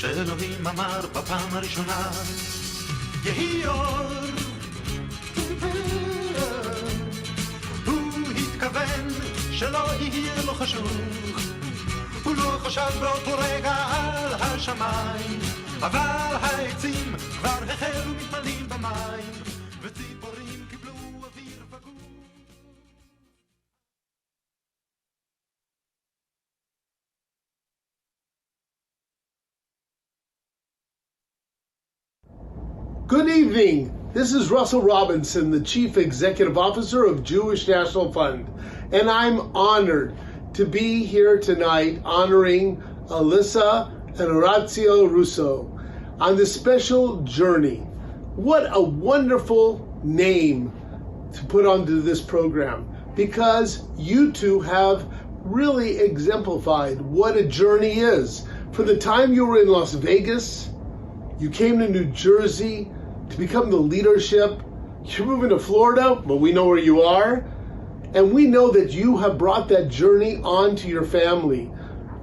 שאלוהים אמר בפעם הראשונה יהי אור. הוא התכוון שלא יהיה לו חשוך, הוא לא חשב באותו רגע על השמיים, אבל העצים כבר החלו מתמלאים במים וציפורים קיבלו אוויר וגוף. Good evening. This is Russell Robinson, the Chief Executive Officer of Jewish National Fund, and I'm honored to be here tonight honoring Alyssa Orazio Russo on this special journey. What a wonderful name to put onto this program, because you two have really exemplified what a journey is. From the time you were in Las Vegas, you came to New Jersey to become the leadership. You're moving to Florida, but we know where you are. And we know that you have brought that journey on to your family.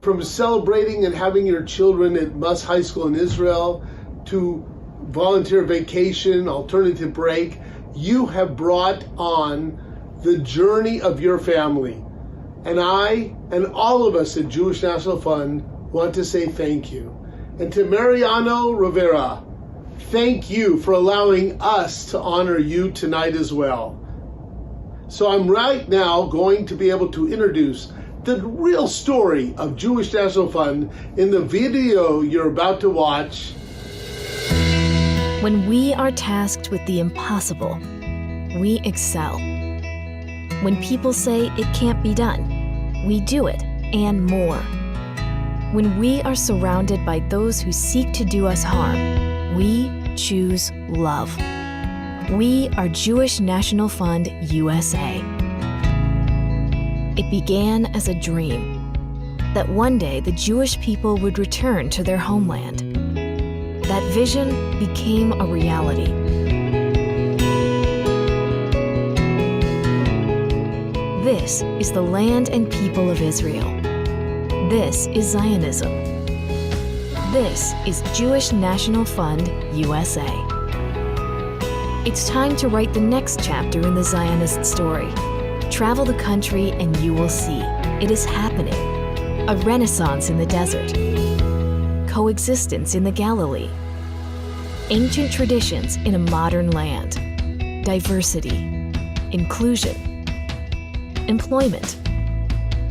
From celebrating and having your children at Mus High School in Israel to volunteer vacation, alternative break, you have brought on the journey of your family. And I and all of us at Jewish National Fund want to say thank you. And to Mariano Rivera, thank you for allowing us to honor you tonight as well. So I'm right now going to be able to introduce the real story of Jewish National Fund in the video you're about to watch. When we are tasked with the impossible, we excel. When people say it can't be done, we do it and more. When we are surrounded by those who seek to do us harm, we choose love. We are Jewish National Fund USA. It began as a dream. that one day the Jewish people would return to their homeland. That vision became a reality. This is the land and people of Israel. This is Zionism. This is Jewish National Fund, USA. It's time to write the next chapter in the Zionist story. Travel the country and you will see. It is happening. A renaissance in the desert. Coexistence in the Galilee. Ancient traditions in a modern land. Diversity. Inclusion. Employment.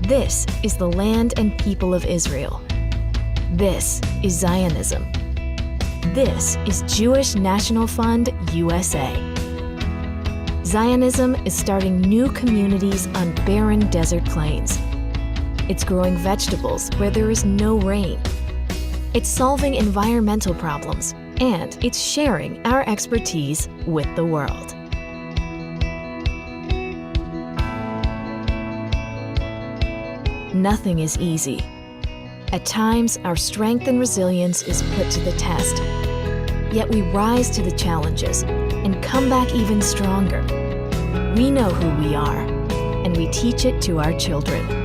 This is the land and people of Israel. This is Zionism. This is Jewish National Fund, USA. Zionism is starting new communities on barren desert plains. It's growing vegetables where there is no rain. It's solving environmental problems, and it's sharing our expertise with the world. Nothing is easy. At times, our strength and resilience is put to the test. Yet we rise to the challenges and come back even stronger. We know who we are, and we teach it to our children.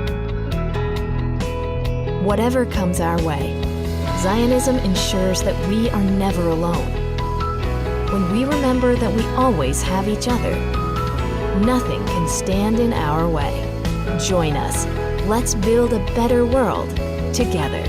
Whatever comes our way, Zionism ensures that we are never alone. When we remember that we always have each other, nothing can stand in our way. Join us. Let's build a better world together.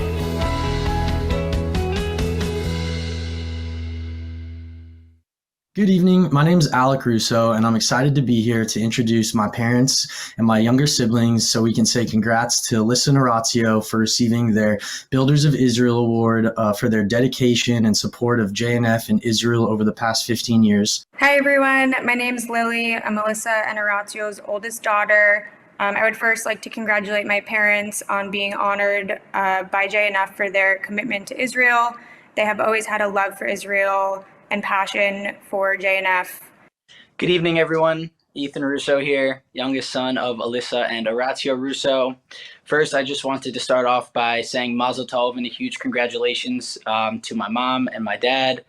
Good evening. My name is Alyssa Russo, and I'm excited to be here to introduce my parents and my younger siblings so we can say congrats to Alyssa Orazio for receiving their Builders of Israel Award for their dedication and support of JNF in Israel over the past 15 years. Hi, everyone. My name is Lily. I'm Alyssa and Orazio's oldest daughter. I would first like to congratulate my parents on being honored by JNF for their commitment to Israel. They have always had a love for Israel and passion for JNF. Good evening, everyone. Ethan Russo here, youngest son of Alyssa and Orazio Russo. First, I just wanted to start off by saying Mazel Tov and a huge congratulations to my mom and my dad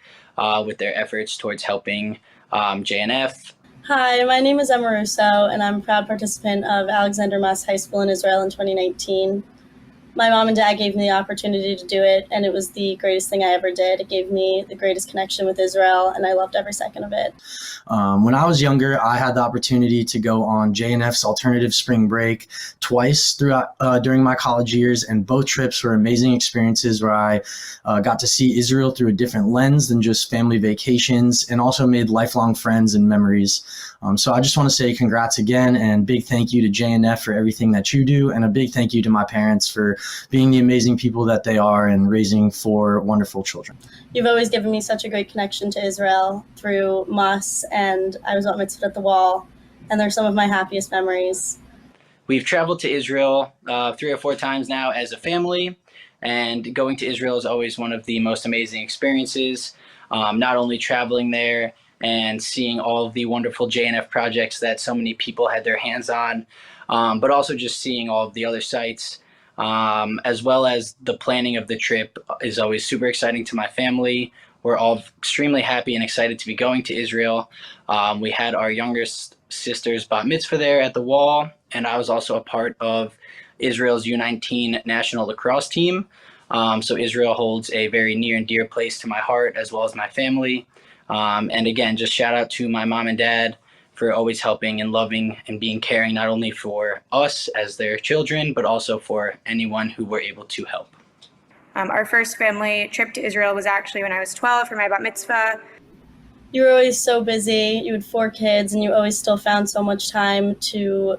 with their efforts towards helping JNF. Hi, my name is Emma Russo, and I'm a proud participant of Alexander Mas High School in Israel in 2019. My mom and dad gave me the opportunity to do it, and it was the greatest thing I ever did. It gave me the greatest connection with Israel, and I loved every second of it. When I was younger, I had the opportunity to go on JNF's alternative spring break twice throughout during my college years, and both trips were amazing experiences where I got to see Israel through a different lens than just family vacations, and also made lifelong friends and memories. So I just want to say congrats again, and big thank you to JNF for everything that you do, and a big thank you to my parents for being the amazing people that they are and raising four wonderful children. You've always given me such a great connection to Israel through Mas, and I was at mitzvah at the wall, and they're some of my happiest memories. We've traveled to Israel 3 or 4 times now as a family, and going to Israel is always one of the most amazing experiences. Not only traveling there and seeing all of the wonderful JNF projects that so many people had their hands on, but also just seeing all of the other sites, as well as the planning of the trip is always super exciting to my family. We're all extremely happy and excited to be going to Israel. We had our youngest sister's bat mitzvah there at the wall, and I was also a part of Israel's U19 national lacrosse team. So Israel holds a very near and dear place to my heart as well as my family. And again, just shout out to my mom and dad for always helping and loving and being caring, not only for us as their children, but also for anyone who were able to help. Our first family trip to Israel was actually when I was 12 for my bat mitzvah. You were always so busy. You had 4 kids, and you always still found so much time to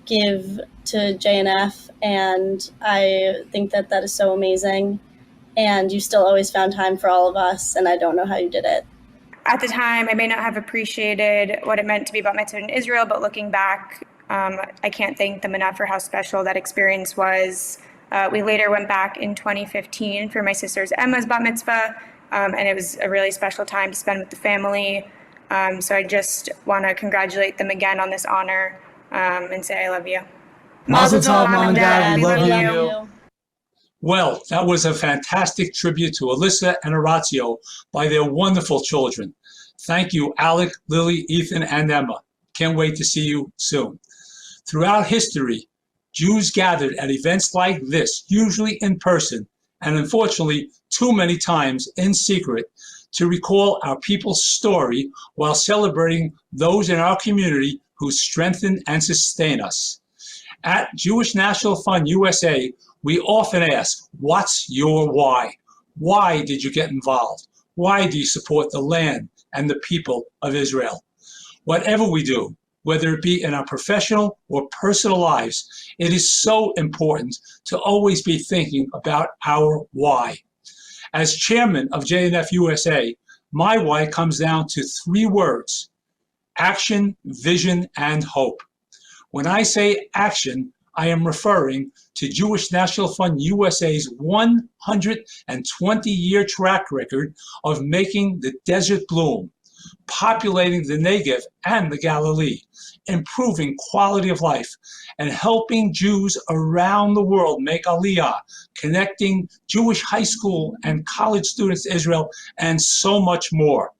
give to JNF, and I think that that is so amazing. And you still always found time for all of us, and I don't know how you did it. At the time, I may not have appreciated what it meant to be bat mitzvah in Israel, but looking back, I can't thank them enough for how special that experience was. We later went back in 2015 for my sister's Emma's bat mitzvah, and it was a really special time to spend with the family. So I just want to congratulate them again on this honor and say I love you. Mazel tov, Mom and Dad. We love you. Well, that was a fantastic tribute to Alyssa and Orazio by their wonderful children. Thank you, Alec, Lily, Ethan, and Emma. Can't wait to see you soon. Throughout history, Jews gathered at events like this, usually in person, and unfortunately, too many times in secret, to recall our people's story while celebrating those in our community who strengthen and sustain us. At Jewish National Fund USA, we often ask, what's your why? Why did you get involved? Why do you support the land and the people of Israel? Whatever we do, whether it be in our professional or personal lives, it is so important to always be thinking about our why. As chairman of JNF-USA, my why comes down to 3 words: action, vision, and hope. When I say action, I am referring to Jewish National Fund USA's 120-year track record of making the desert bloom, populating the Negev and the Galilee, improving quality of life, and helping Jews around the world make Aliyah, connecting Jewish high school and college students to Israel, and so much more.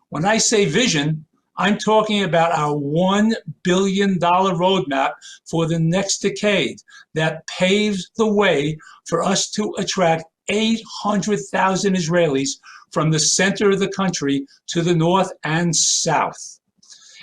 When I say vision, I'm talking about our $1 billion roadmap for the next decade that paves the way for us to attract 800,000 Israelis from the center of the country to the north and south.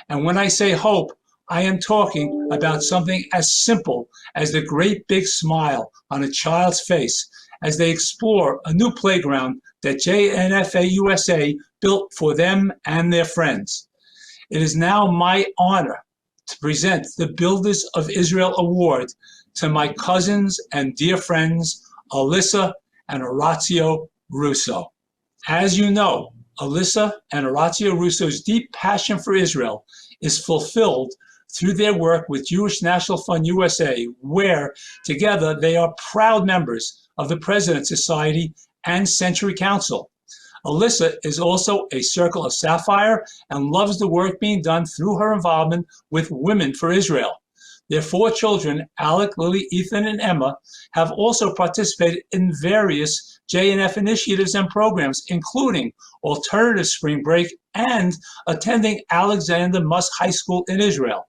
And when I say hope, I am talking about something as simple as the great big smile on a child's face as they explore a new playground that JNF-USA built for them and their friends. It is now my honor to present the Builders of Israel Award to my cousins and dear friends, Alyssa and Orazio Russo. As you know, Alyssa and Orazio Russo's deep passion for Israel is fulfilled through their work with Jewish National Fund USA, where together they are proud members of the President's Society and Century Council. Alyssa is also a Circle of Sapphire and loves the work being done through her involvement with Women for Israel. Their 4 children, Alec, Lily, Ethan, and Emma, have also participated in various JNF initiatives and programs, including Alternative Spring Break and attending Alexander Muss High School in Israel.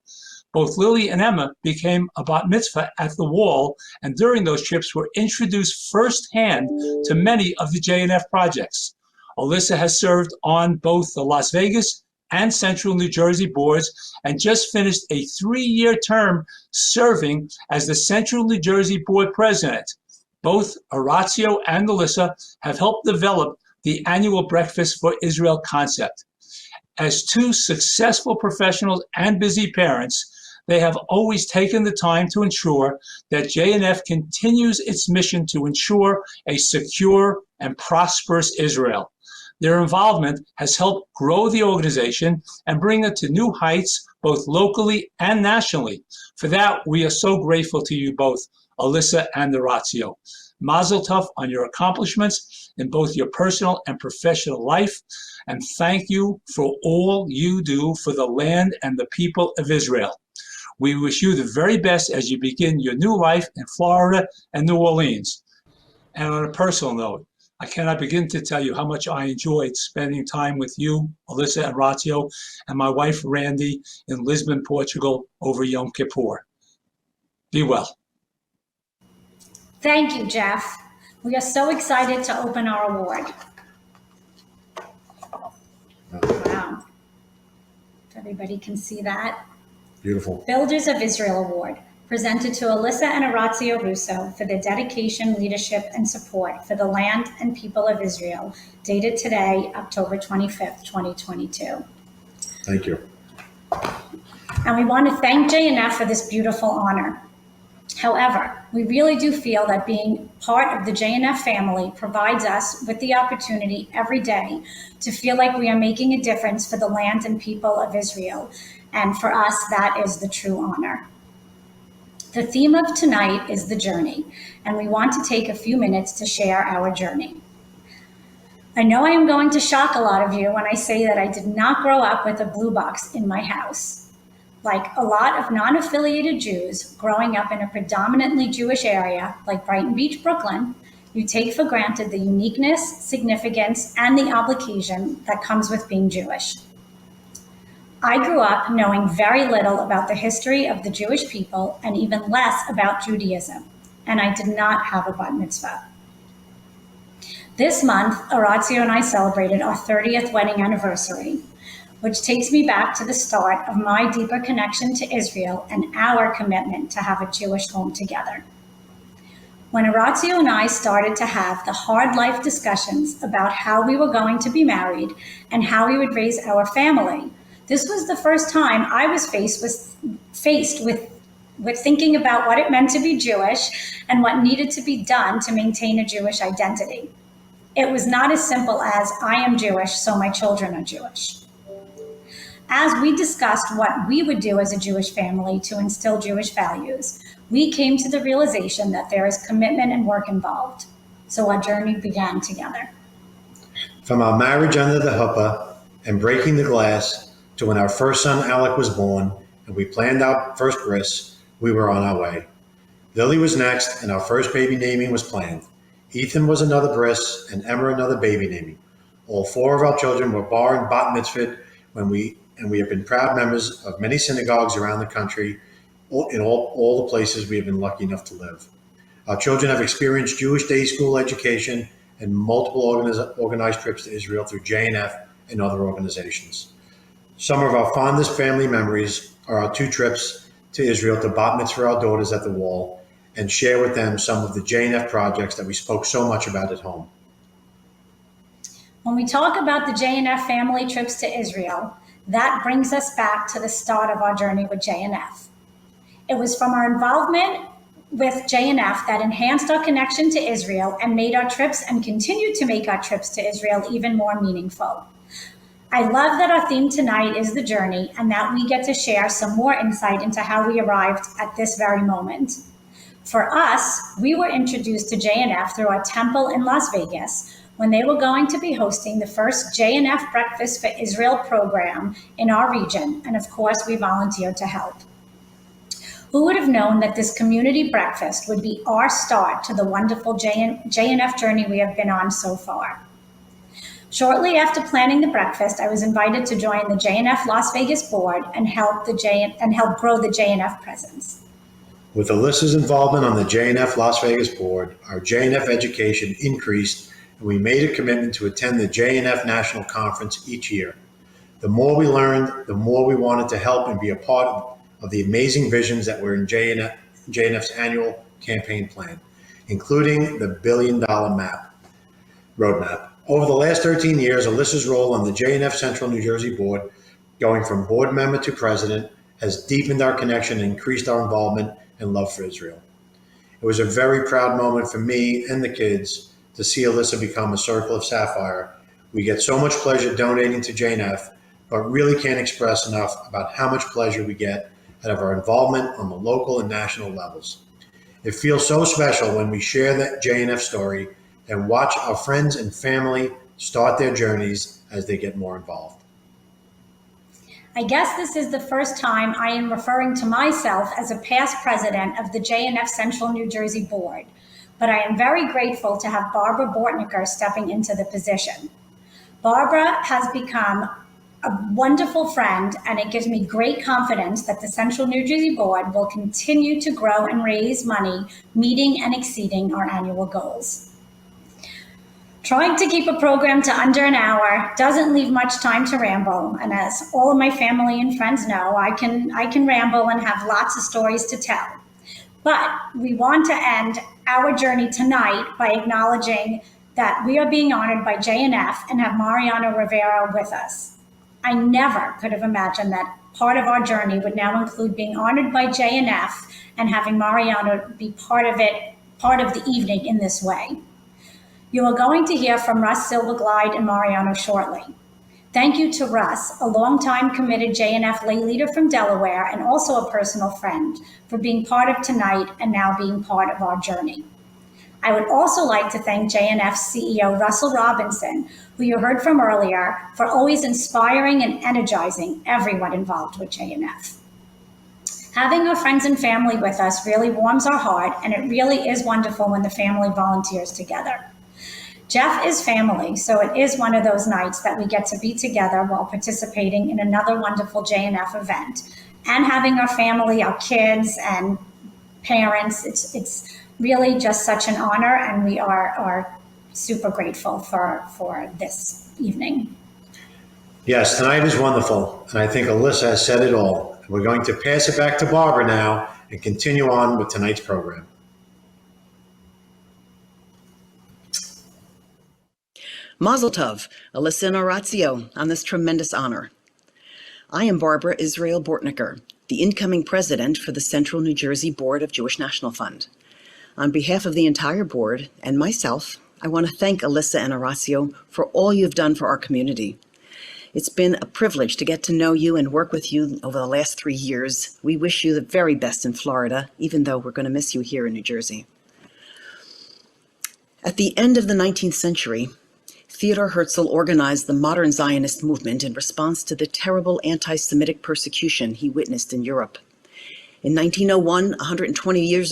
Both Lily and Emma became a bat mitzvah at the Wall, and during those trips were introduced firsthand to many of the JNF projects. Alyssa has served on both the Las Vegas and Central New Jersey boards and just finished a 3-year term serving as the Central New Jersey board president. Both Orazio and Alyssa have helped develop the annual Breakfast for Israel concept. As 2 successful professionals and busy parents, they have always taken the time to ensure that JNF continues its mission to ensure a secure and prosperous Israel. Their involvement has helped grow the organization and bring it to new heights, both locally and nationally. For that, we are so grateful to you both, Alyssa and Orazio. Mazel tov on your accomplishments in both your personal and professional life, and thank you for all you do for the land and the people of Israel. We wish you the very best as you begin your new life in Florida and New Orleans. And on a personal note, I cannot begin to tell you how much I enjoyed spending time with you, Alyssa and Orazio, and my wife, Randy, in Lisbon, Portugal, over Yom Kippur. Be well. Thank you, Jeff. We are so excited to open our award. Wow. If everybody can see that. Beautiful. Builders of Israel Award, presented to Alyssa and Orazio Russo for their dedication, leadership, and support for the land and people of Israel, dated today, October 25th, 2022. Thank you. And we want to thank JNF for this beautiful honor. However, we really do feel that being part of the JNF family provides us with the opportunity every day to feel like we are making a difference for the land and people of Israel. And for us, that is the true honor. The theme of tonight is the journey, and we want to take a few minutes to share our journey. I know I am going to shock a lot of you when I say that I did not grow up with a blue box in my house. Like a lot of non-affiliated Jews growing up in a predominantly Jewish area like Brighton Beach, Brooklyn, you take for granted the uniqueness, significance, and the obligation that comes with being Jewish. I grew up knowing very little about the history of the Jewish people and even less about Judaism, and I did not have a bat mitzvah. This month, Orazio and I celebrated our 30th wedding anniversary, which takes me back to the start of my deeper connection to Israel and our commitment to have a Jewish home together. When Orazio and I started to have the hard life discussions about how we were going to be married and how we would raise our family, this was the first time I was faced with thinking about what it meant to be Jewish and what needed to be done to maintain a Jewish identity. It was not as simple as, I am Jewish, so my children are Jewish. As we discussed what we would do as a Jewish family to instill Jewish values, we came to the realization that there is commitment and work involved. So our journey began together. From our marriage under the huppah and breaking the glass to when our first son Alec was born and we planned our first bris, we were on our way. Lily was next and our first baby naming was planned. Ethan was another bris and Emma another baby naming. All four of our children were bar and bat mitzvahed and we have been proud members of many synagogues around the country, in all the places we have been lucky enough to live. Our children have experienced Jewish day school education and multiple organized trips to Israel through JNF and other organizations. Some of our fondest family memories are our 2 trips to Israel to bat mitzvah our daughters at the wall and share with them some of the JNF projects that we spoke so much about at home. When we talk about the JNF family trips to Israel, that brings us back to the start of our journey with JNF. It was from our involvement with JNF that enhanced our connection to Israel and made our trips and continue to make our trips to Israel even more meaningful. I love that our theme tonight is the journey and that we get to share some more insight into how we arrived at this very moment. For us, we were introduced to JNF through our temple in Las Vegas when they were going to be hosting the first JNF Breakfast for Israel program in our region, and of course, we volunteered to help. Who would have known that this community breakfast would be our start to the wonderful JNF journey we have been on so far? Shortly after planning the breakfast, I was invited to join the JNF Las Vegas board and help grow the JNF presence. With Alyssa's involvement on the JNF Las Vegas board, our JNF education increased and we made a commitment to attend the JNF National Conference each year. The more we learned, the more we wanted to help and be a part of the amazing visions that were in JNF's annual campaign plan, including the $1 billion roadmap. Over the last 13 years, Alyssa's role on the JNF Central New Jersey board, going from board member to president, has deepened our connection and increased our involvement and love for Israel. It was a very proud moment for me and the kids to see Alyssa become a Circle of Sapphire. We get so much pleasure donating to JNF, but really can't express enough about how much pleasure we get out of our involvement on the local and national levels. It feels so special when we share that JNF story and watch our friends and family start their journeys as they get more involved. I guess this is the first time I am referring to myself as a past president of the JNF Central New Jersey board, but I am very grateful to have Barbara Bortnicker stepping into the position. Barbara has become a wonderful friend, and it gives me great confidence that the Central New Jersey board will continue to grow and raise money, meeting and exceeding our annual goals. Trying to keep a program to under an hour doesn't leave much time to ramble, and as all of my family and friends know, I can ramble and have lots of stories to tell. But we want to end our journey tonight by acknowledging that we are being honored by JNF and have Mariano Rivera with us. I never could have imagined that part of our journey would now include being honored by JNF and having Mariano be part of the evening in this way. You are going to hear from Russ Silverglide and Mariano shortly. Thank you to Russ, a longtime committed JNF lay leader from Delaware and also a personal friend, for being part of tonight and now being part of our journey. I would also like to thank JNF's CEO, Russell Robinson, who you heard from earlier, for always inspiring and energizing everyone involved with JNF. Having our friends and family with us really warms our heart, and it really is wonderful when the family volunteers together. Jeff is family, so it is one of those nights that we get to be together while participating in another wonderful JNF event. And having our family, our kids and parents, it's really just such an honor, and we are super grateful for this evening. Yes, tonight is wonderful, and I think Alyssa has said it all. We're going to pass it back to Barbara now and continue on with tonight's program. Mazel tov, Alyssa Orazio, on this tremendous honor. I am Barbara Israel Bortnicker, the incoming president for the Central New Jersey Board of Jewish National Fund. On behalf of the entire board and myself, I want to thank Alyssa and Orazio for all you've done for our community. It's been a privilege to get to know you and work with you over the last 3 years. We wish you the very best in Florida, even though we're going to miss you here in New Jersey. At the end of the 19th century, Theodor Herzl organized the modern Zionist movement in response to the terrible anti-Semitic persecution he witnessed in Europe. In 1901, 121 years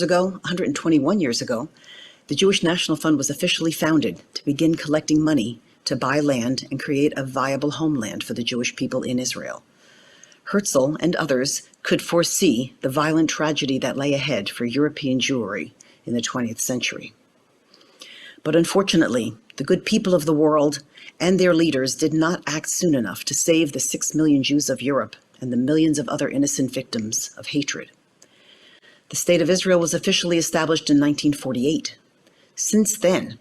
ago, the Jewish National Fund was officially founded to begin collecting money to buy land and create a viable homeland for the Jewish people in Israel. Herzl and others could foresee the violent tragedy that lay ahead for European Jewry in the 20th century. But unfortunately, the good people of the world and their leaders did not act soon enough to save the 6 million Jews of Europe and the millions of other innocent victims of hatred. The State of Israel was officially established in 1948. Since then,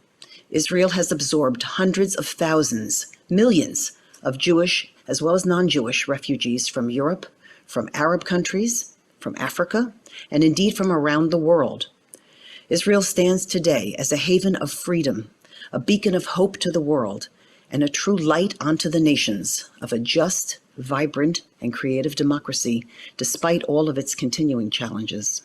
Israel has absorbed hundreds of thousands, millions of Jewish as well as non-Jewish refugees from Europe, from Arab countries, from Africa, and indeed from around the world. Israel stands today as a haven of freedom, a beacon of hope to the world, and a true light onto the nations of a just, vibrant, and creative democracy, despite all of its continuing challenges.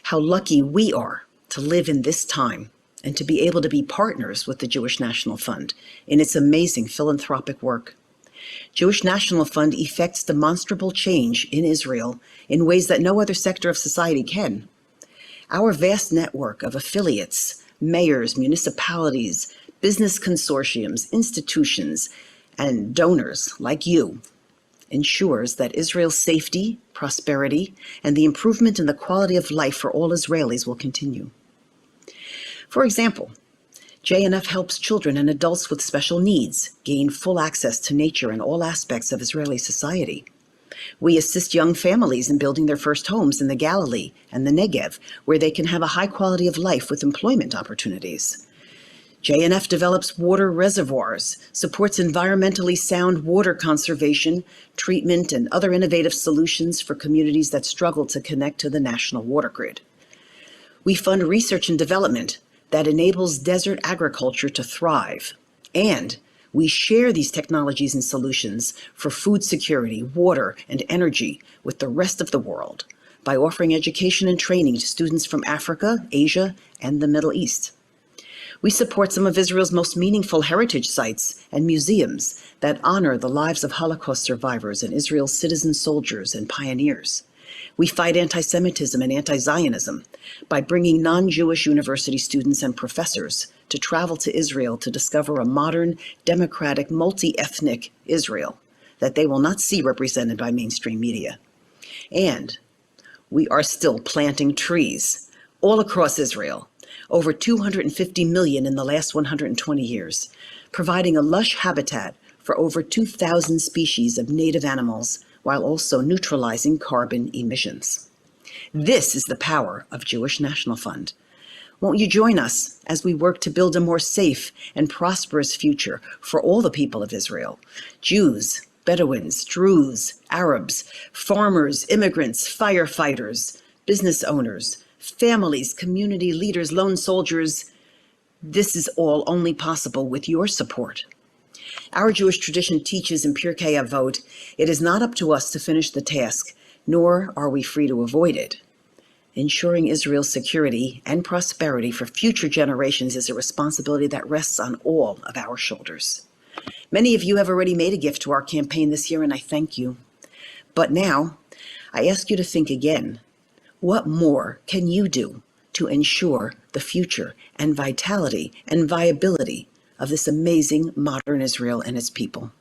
How lucky we are to live in this time and to be able to be partners with the Jewish National Fund in its amazing philanthropic work. Jewish National Fund effects demonstrable change in Israel in ways that no other sector of society can. Our vast network of affiliates, mayors, municipalities, business consortiums, institutions, and donors like you ensures that Israel's safety, prosperity, and the improvement in the quality of life for all Israelis will continue. For example, JNF helps children and adults with special needs gain full access to nature and all aspects of Israeli society. We assist young families in building their first homes in the Galilee and the Negev, where they can have a high quality of life with employment opportunities. JNF develops water reservoirs, supports environmentally sound water conservation, treatment, and other innovative solutions for communities that struggle to connect to the national water grid. We fund research and development that enables desert agriculture to thrive, and we share these technologies and solutions for food security, water, and energy with the rest of the world by offering education and training to students from Africa, Asia, and the Middle East. We support some of Israel's most meaningful heritage sites and museums that honor the lives of Holocaust survivors and Israel's citizen soldiers and pioneers. We fight anti-Semitism and anti-Zionism by bringing non-Jewish university students and professors to travel to Israel to discover a modern, democratic, multi-ethnic Israel that they will not see represented by mainstream media. And we are still planting trees all across Israel, over 250 million in the last 120 years, providing a lush habitat for over 2,000 species of native animals while also neutralizing carbon emissions. This is the power of Jewish National Fund. Won't you join us as we work to build a more safe and prosperous future for all the people of Israel? Jews, Bedouins, Druze, Arabs, farmers, immigrants, firefighters, business owners, families, community leaders, lone soldiers. This is all only possible with your support. Our Jewish tradition teaches in Pirkei Avot, it is not up to us to finish the task, nor are we free to avoid it. Ensuring Israel's security and prosperity for future generations is a responsibility that rests on all of our shoulders. Many of you have already made a gift to our campaign this year, and I thank you. But now, I ask you to think again. What more can you do to ensure the future and vitality and viability of this amazing modern Israel and its people?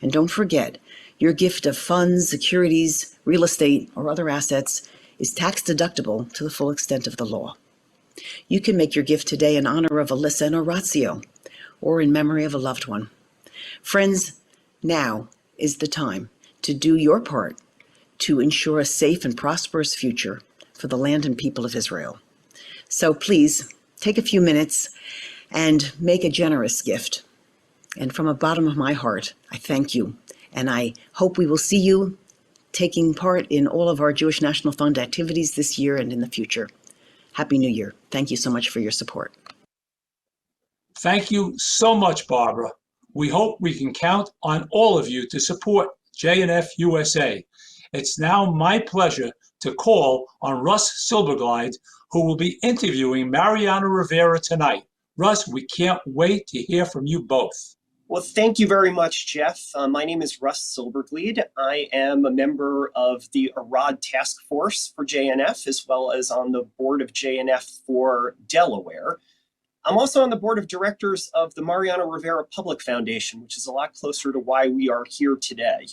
And don't forget, your gift of funds, securities, real estate, or other assets is tax deductible to the full extent of the law. You can make your gift today in honor of Alyssa Orazio or in memory of a loved one. Friends, now is the time to do your part to ensure a safe and prosperous future for the land and people of Israel. So please take a few minutes and make a generous gift. And from the bottom of my heart, I thank you. And I hope we will see you taking part in all of our Jewish National Fund activities this year and in the future. Happy New Year. Thank you so much for your support. Thank you so much, Barbara. We hope we can count on all of you to support JNF-USA. It's now my pleasure to call on Russ Silberglide, who will be interviewing Mariano Rivera tonight. Russ, we can't wait to hear from you both. Well, thank you very much, Jeff. My name is Russ Silberglide. I am a member of the Arad Task Force for JNF, as well as on the board of JNF for Delaware. I'm also on the board of directors of the Mariano Rivera Public Foundation, which is a lot closer to why we are here today.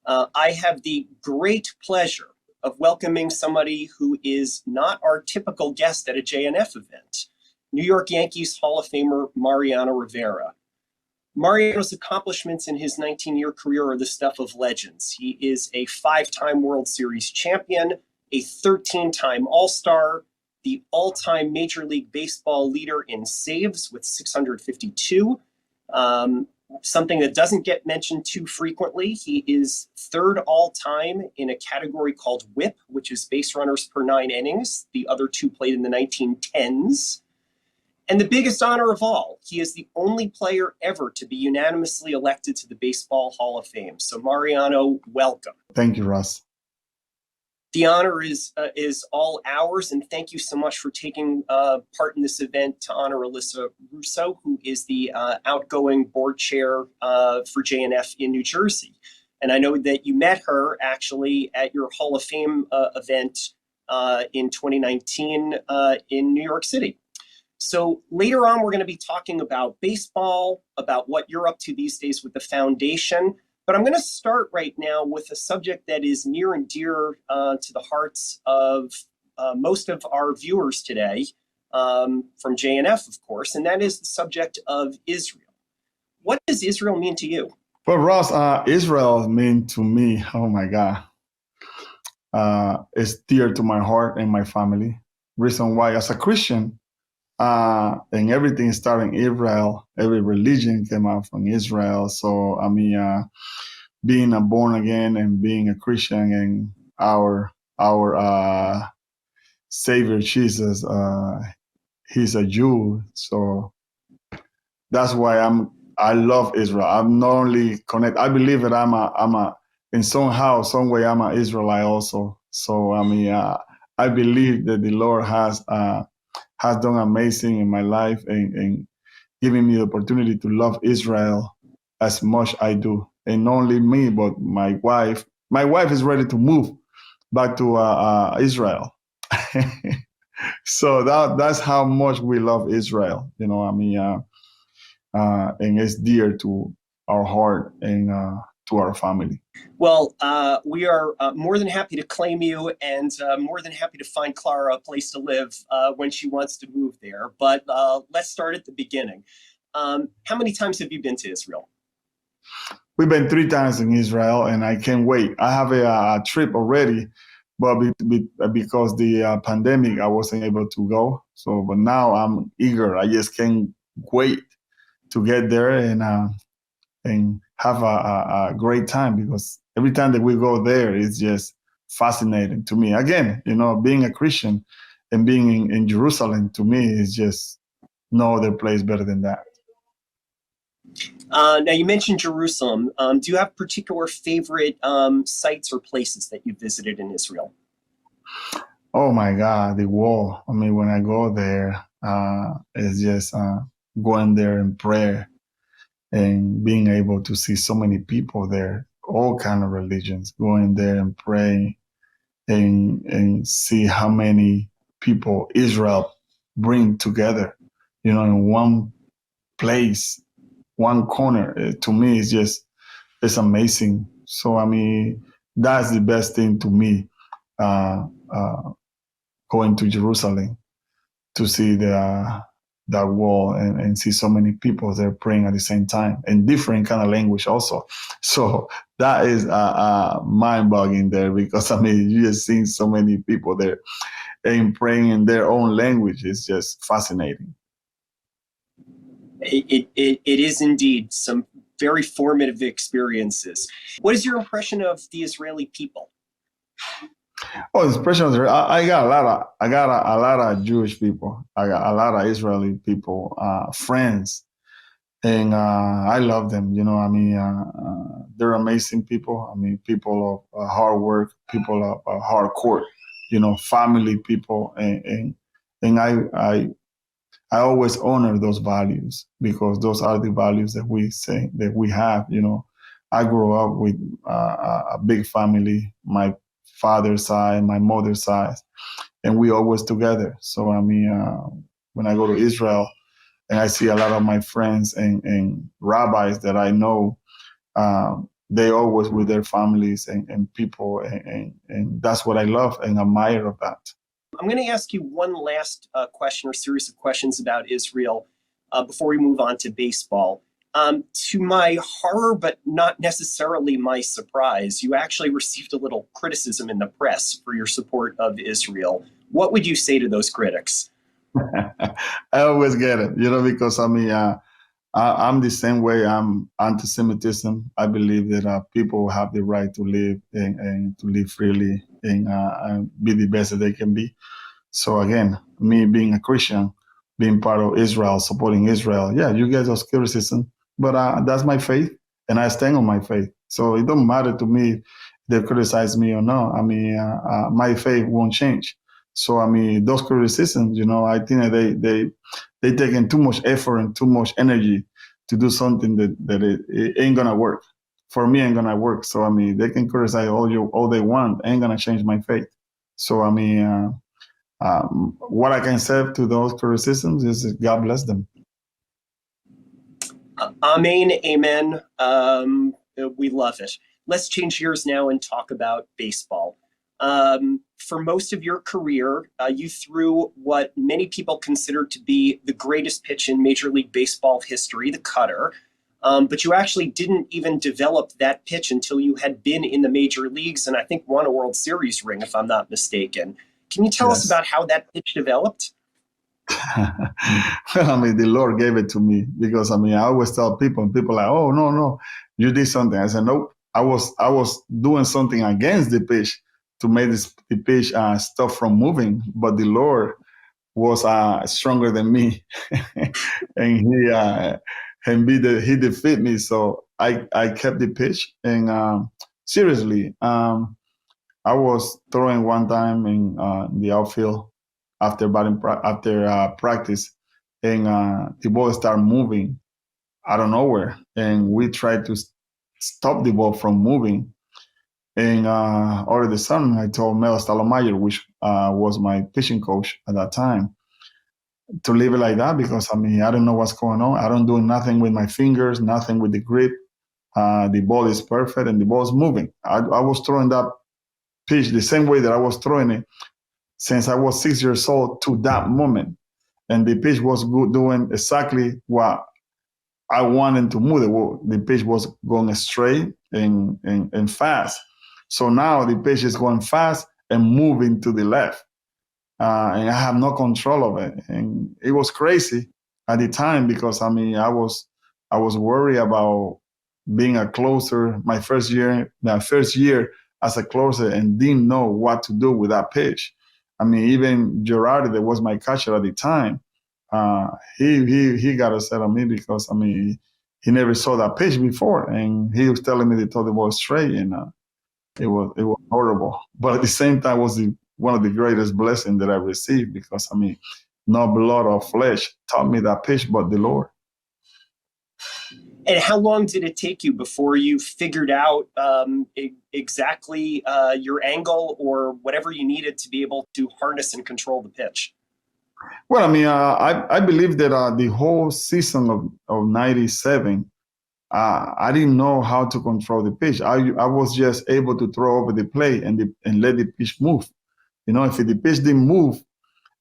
I have the great pleasure of welcoming somebody who is not our typical guest at a JNF event, New York Yankees Hall of Famer Mariano Rivera. Mariano's accomplishments in his 19-year career are the stuff of legends. He is a 5-time World Series champion, a 13-time All-Star, the all-time Major League Baseball leader in saves with 652. Something that doesn't get mentioned too frequently, he is 3rd all-time in a category called WHIP, which is base runners per 9 innings. The other 2 played in the 1910s. And the biggest honor of all, he is the only player ever to be unanimously elected to the Baseball Hall of Fame. So Mariano, welcome. Thank you, Russ. The honor is all ours, and thank you so much for taking part in this event to honor Alyssa Russo, who is the outgoing board chair for JNF in New Jersey. And I know that you met her actually at your Hall of Fame event in 2019 in New York City. So later on, we're going to be talking about baseball, about what you're up to these days with the foundation. But I'm going to start right now with a subject that is near and dear to the hearts of most of our viewers today, from JNF, of course, and that is the subject of Israel. What does Israel mean to you? Well, Ross, Israel means to me, oh my God, it's dear to my heart and my family. Reason why, as a Christian, and everything started in Israel, every religion came out from Israel. So, I mean, being a born again and being a Christian and our Savior Jesus, he's a Jew. So that's why I love Israel. I'm not only connected, I believe that I'm in somehow, some way, I'm an Israelite also. So, I mean, I believe that the Lord has done amazing in my life and giving me the opportunity to love Israel as much I do. And not only me, but my wife. My wife is ready to move back to Israel. So that's how much we love Israel. You know, I mean, and it's dear to our heart and to our family. Well, we are more than happy to claim you and more than happy to find Clara a place to live when she wants to move there. But let's start at the beginning. How many times have you been to Israel? We've been 3 times in Israel, and I can't wait. I have a trip already, but because the pandemic, I wasn't able to go. So, but now I'm eager. I just can't wait to get there and have a great time, because every time that we go there, it's just fascinating to me. Again, you know, being a Christian and being in Jerusalem, to me, is just no other place better than that. Now, you mentioned Jerusalem. Do you have particular favorite sites or places that you visited in Israel? Oh my God, the wall. I mean, when I go there, it's just going there and pray and being able to see so many people there, all kind of religions, going there and praying and see how many people Israel bring together, in one place, one corner. To me, it's amazing. So, that's the best thing to me, going to Jerusalem, to see that wall and see so many people there praying at the same time, and different kind of language also. So that is mind-boggling there, because you just seeing so many people there and praying in their own language. It's just fascinating. It is indeed some very formative experiences. What is your impression of the Israeli people? Oh, expressions. I got a lot of Jewish people. I got a lot of Israeli people, friends, and I love them. They're amazing people. People of hard work, people of hardcore. Family people, and I always honor those values, because those are the values that we say that we have. I grew up with a big family. My father's side, my mother's side, and we always together. So when I go to Israel and I see a lot of my friends and rabbis that I know, they always with their families and people, and that's what I love and admire of that. I'm going to ask you one last question or series of questions about Israel before we move on to baseball. To my horror, but not necessarily my surprise, you actually received a little criticism in the press for your support of Israel. What would you say to those critics? I always get it, because I'm the same way. I'm anti-Semitism. I believe that people have the right to live and to live freely and be the best that they can be. So again, me being a Christian, being part of Israel, supporting Israel, yeah, you get those criticism, but that's my faith, and I stand on my faith. So it don't matter to me if they criticize me or not. My faith won't change. So those criticisms, I think that they taking too much effort and too much energy to do something that it ain't gonna work. For me, ain't gonna work. So they can criticize all they want, ain't gonna change my faith. So what I can say to those criticisms is God bless them. Amen, amen. We love it. Let's change gears now and talk about baseball. For most of your career, you threw what many people consider to be the greatest pitch in Major League Baseball history, the cutter. But you actually didn't even develop that pitch until you had been in the major leagues and I think won a World Series ring, if I'm not mistaken. Can you tell us about how that pitch developed? The Lord gave it to me, because I always tell people like, oh, no, you did something. I said, nope, I was doing something against the pitch to make the pitch stop from moving, but the Lord was stronger than me, and he defeated me. So I kept the pitch, and seriously, I was throwing one time in the outfield after practice, and the ball started moving out of nowhere, and we tried to stop the ball from moving. And all of a sudden, I told Mel Stalomayer, which was my pitching coach at that time, to leave it like that, because I don't know what's going on. I don't do nothing with my fingers, nothing with the grip. The ball is perfect and the ball is moving. I was throwing that pitch the same way that I was throwing it since I was 6 years old to that moment. And the pitch was doing exactly what I wanted to move. The pitch was going straight and fast. So now the pitch is going fast and moving to the left. And I have no control of it. And it was crazy at the time, because I was worried about being a closer my first year as a closer, and didn't know what to do with that pitch. Even Gerardi, that was my catcher at the time, he got upset at me, because he never saw that pitch before, and he was telling me to throw the ball straight, and it was horrible. But at the same time, it was one of the greatest blessings that I received, because no blood or flesh taught me that pitch but the Lord. And how long did it take you before you figured out exactly your angle or whatever you needed to be able to harness and control the pitch? Well, I mean, I believe that the whole season of '97, I didn't know how to control the pitch. I was just able to throw over the play and let the pitch move. You know, if the pitch didn't move,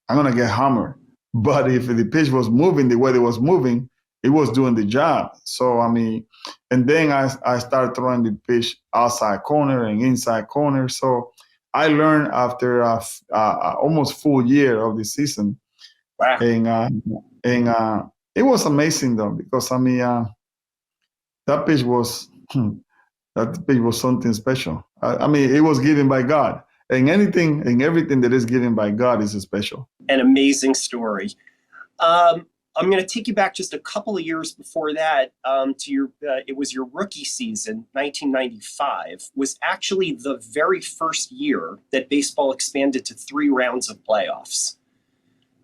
I'm gonna get hammered. But if the pitch was moving the way it was moving, it was doing the job. So I mean, and then I started throwing the pitch outside corner and inside corner. So I learned after almost full year of the season. Wow. And it was amazing though, because I mean, that pitch was something special. I mean, it was given by God, and everything that is given by God is special. An amazing story. I'm going to take you back just a couple of years before that to your. It was your rookie season, 1995, was actually the very first year that baseball expanded to 3 rounds of playoffs.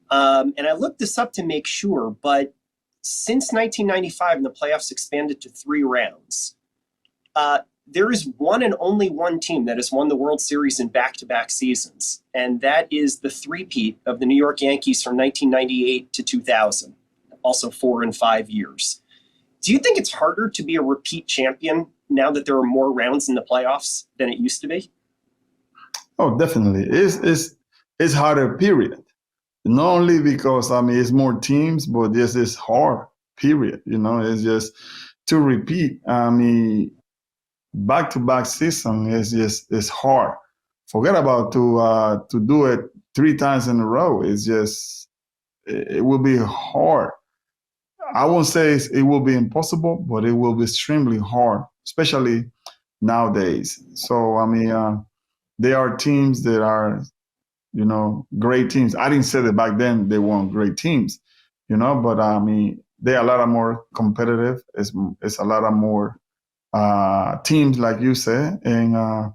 And I looked this up to make sure, but since 1995 and the playoffs expanded to 3 rounds, there is one and only one team that has won the World Series in back-to-back seasons, and that is the three-peat of the New York Yankees from 1998 to 2000, also 4 and 5 years. Do you think it's harder to be a repeat champion now that there are more rounds in the playoffs than it used to be? Oh, definitely. It's harder, period. Not only because, I mean, it's more teams, but just it's hard, period. You know, it's just to repeat. I mean, back-to-back season it's hard. Forget about to do it 3 times in a row. It's just, it will be hard. I won't say it will be impossible, but it will be extremely hard, especially nowadays. So, I mean, there are teams that are, you know, great teams. I didn't say that back then they weren't great teams, you know, but I mean, they are a lot more competitive. It's a lot of more teams, like you say, and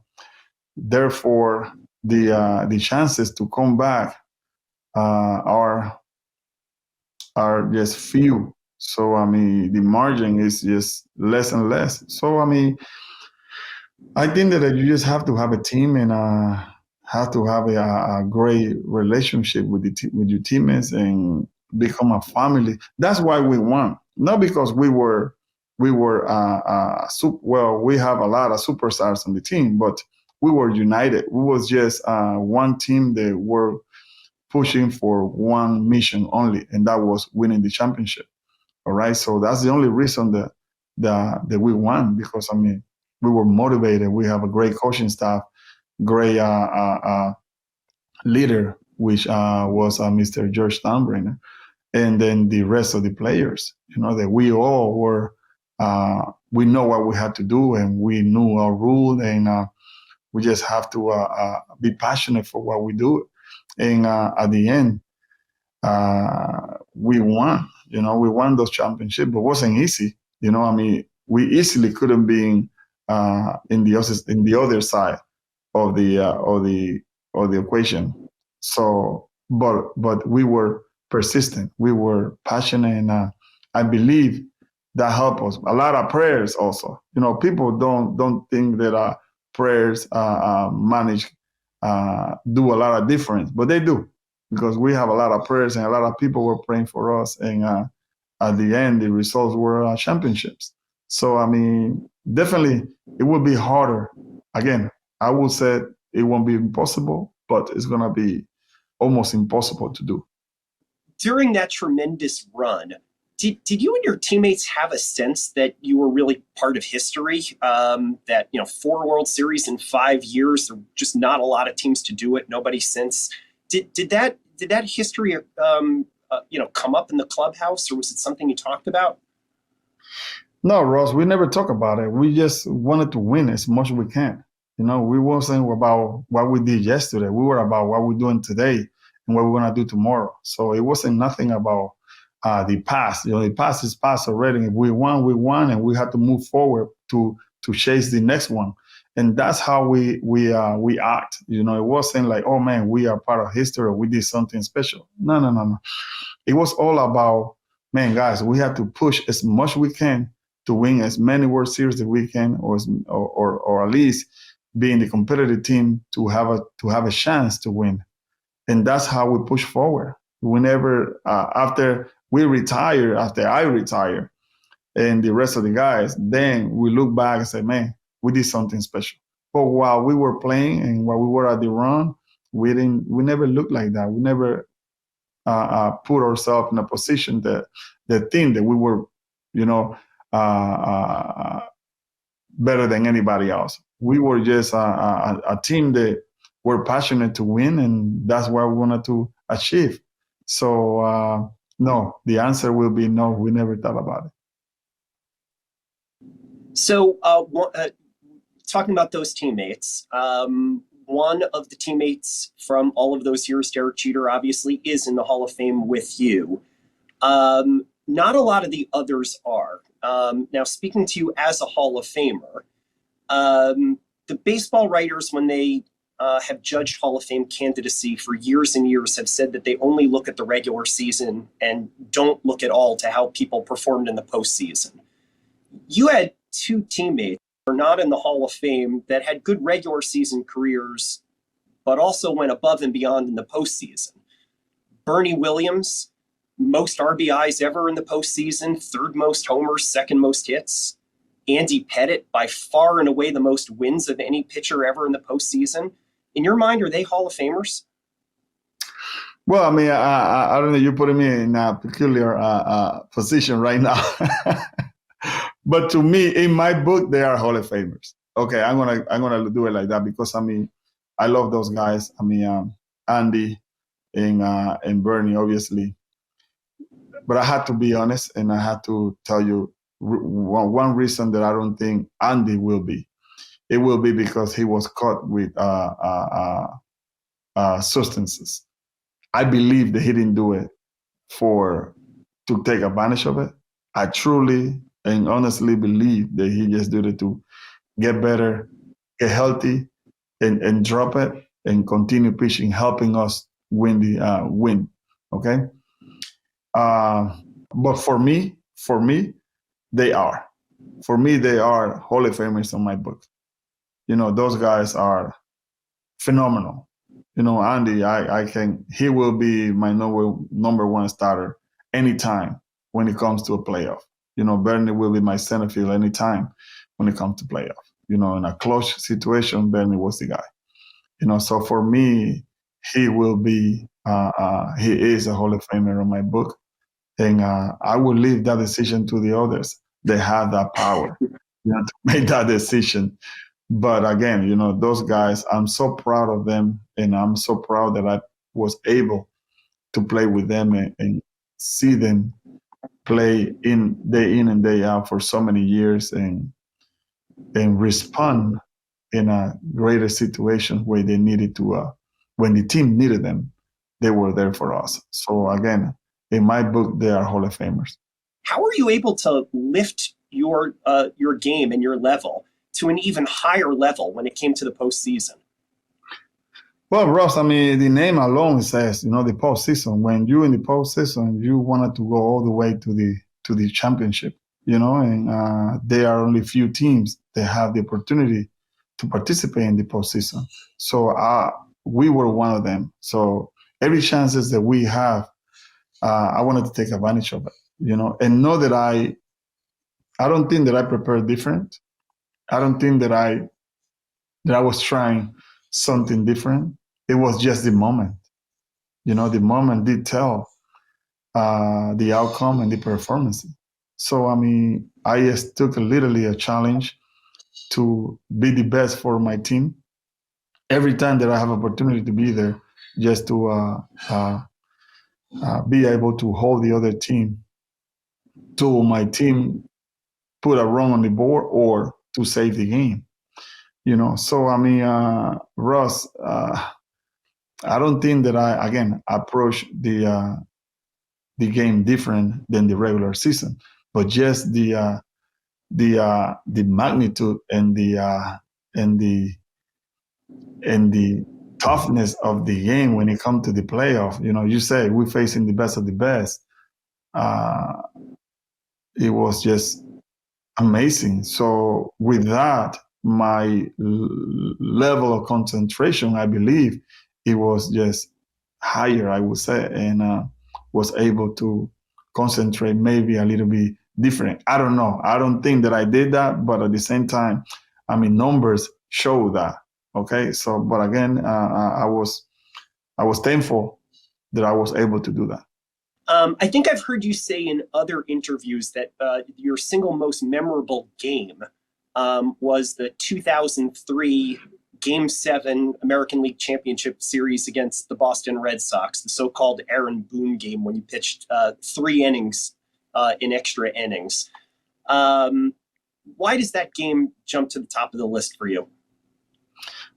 therefore the chances to come back are just few. So I mean, the margin is just less and less. So I mean, I think that you just have to have a team and have to have a great relationship with your teammates and become a family. That's why we won, not because we have a lot of superstars on the team, but we were united. We was just one team that were pushing for one mission only, and that was winning the championship. All right, so that's the only reason that we won, because I mean, we were motivated. We have a great coaching staff, great leader, which was Mr. George Steinbrenner, and then the rest of the players. You know, that we all were. We know what we had to do, and we knew our rule, and we just have to be passionate for what we do. And at the end, we won. You know, we won those championships, but it wasn't easy. You know, I mean, we easily couldn't be in the other side of the equation. So, but we were persistent. We were passionate, and I believe that helped us. A lot of prayers also. You know, people don't think that prayers do a lot of difference, but they do, because we have a lot of prayers and a lot of people were praying for us, and at the end, the results were championships. So, I mean, definitely it will be harder. Again, I would say it won't be impossible, but it's going to be almost impossible to do. During that tremendous run, did you and your teammates have a sense that you were really part of history? That, you know, 4 World Series in 5 years, there were just not a lot of teams to do it. Nobody since. Did that history, come up in the clubhouse, or was it something you talked about? No, Ross, we never talk about it. We just wanted to win as much as we can. You know, we wasn't about what we did yesterday. We were about what we're doing today and what we're going to do tomorrow. So it wasn't nothing about the past. You know, the past is past already. If we won, and we had to move forward to chase the next one. And that's how we act. You know, it wasn't like, oh man, we are part of history, or we did something special. No. It was all about, man, guys, we have to push as much we can to win as many World Series as we can, or at least be in the competitive team to have a chance to win. And that's how we push forward. Whenever after I retire, and the rest of the guys, then we look back and say, man, we did something special. But while we were playing and while we were at the run, we never looked like that. We never put ourselves in a position that think that we were, better than anybody else. We were just a team that were passionate to win, and that's what we wanted to achieve. So no, the answer will be no. We never thought about it. So talking about those teammates, one of the teammates from all of those years, Derek Jeter, obviously is in the Hall of Fame with you. Not a lot of the others are. Now, speaking to you as a Hall of Famer, the baseball writers, when they have judged Hall of Fame candidacy for years and years, have said that they only look at the regular season and don't look at all to how people performed in the postseason. You had two teammates who are not in the Hall of Fame that had good regular season careers, but also went above and beyond in the postseason. Bernie Williams, most RBIs ever in the postseason, third most homers, second most hits. Andy Pettit, by far and away the most wins of any pitcher ever in the postseason. In your mind, are they Hall of Famers? Well, I mean, I don't know. You're putting me in a peculiar position right now. But to me, in my book, they are Hall of Famers. Okay, I'm gonna do it like that because I mean, I love those guys. I mean, Andy and Bernie, obviously. But I had to be honest, and I had to tell you one reason that I don't think Andy will be. It will be because he was caught with substances. I believe that he didn't do it to take advantage of it. I truly and honestly believe that he just did it to get better, get healthy, and drop it and continue pitching, helping us win the win. Okay. But for me, they are. For me, they are Hall of Famers in my book. Those guys are phenomenal. Andy, he will be my number one starter anytime when it comes to a playoff. Bernie will be my center field anytime when it comes to playoff. In a close situation, Bernie was the guy. So for me, he will be, he is a Hall of Famer in my book. And I will leave that decision to the others. They have that power to make that decision. But again, those guys, I'm so proud of them. And I'm so proud that I was able to play with them and see them play day in and day out for so many years and respond in a greater situation where they needed to, when the team needed them, they were there for us. So again, in my book, they are Hall of Famers. How are you able to lift your game and your level to an even higher level when it came to the postseason? Well, Ross, I mean, the name alone says, the postseason. When you're in the postseason, you wanted to go all the way to the championship, and there are only few teams that have the opportunity to participate in the postseason. So we were one of them. So every chances that we have, I wanted to take advantage of it, and know that I don't think that I prepared different. I don't think that I was trying something different. It was just the moment. The moment did tell the outcome and the performance. So, I mean, I just took literally a challenge to be the best for my team. Every time that I have opportunity to be there, just to be able to hold the other team till my team put a run on the board or to save the game. So I mean, Ross, I don't think that I approach the game different than the regular season, but just the magnitude and the toughness of the game when it comes to the playoff. You say we're facing the best of the best. It was just amazing. So with that, my level of concentration, I believe, it was just higher, I would say, and was able to concentrate maybe a little bit different. I don't know. I don't think that I did that, but at the same time, I mean, numbers show that. Okay, so but again, I was thankful that I was able to do that. I think I've heard you say in other interviews that your single most memorable game was the 2003 Game 7 American League Championship Series against the Boston Red Sox, the so-called Aaron Boone game when you pitched 3 innings in extra innings. Why does that game jump to the top of the list for you?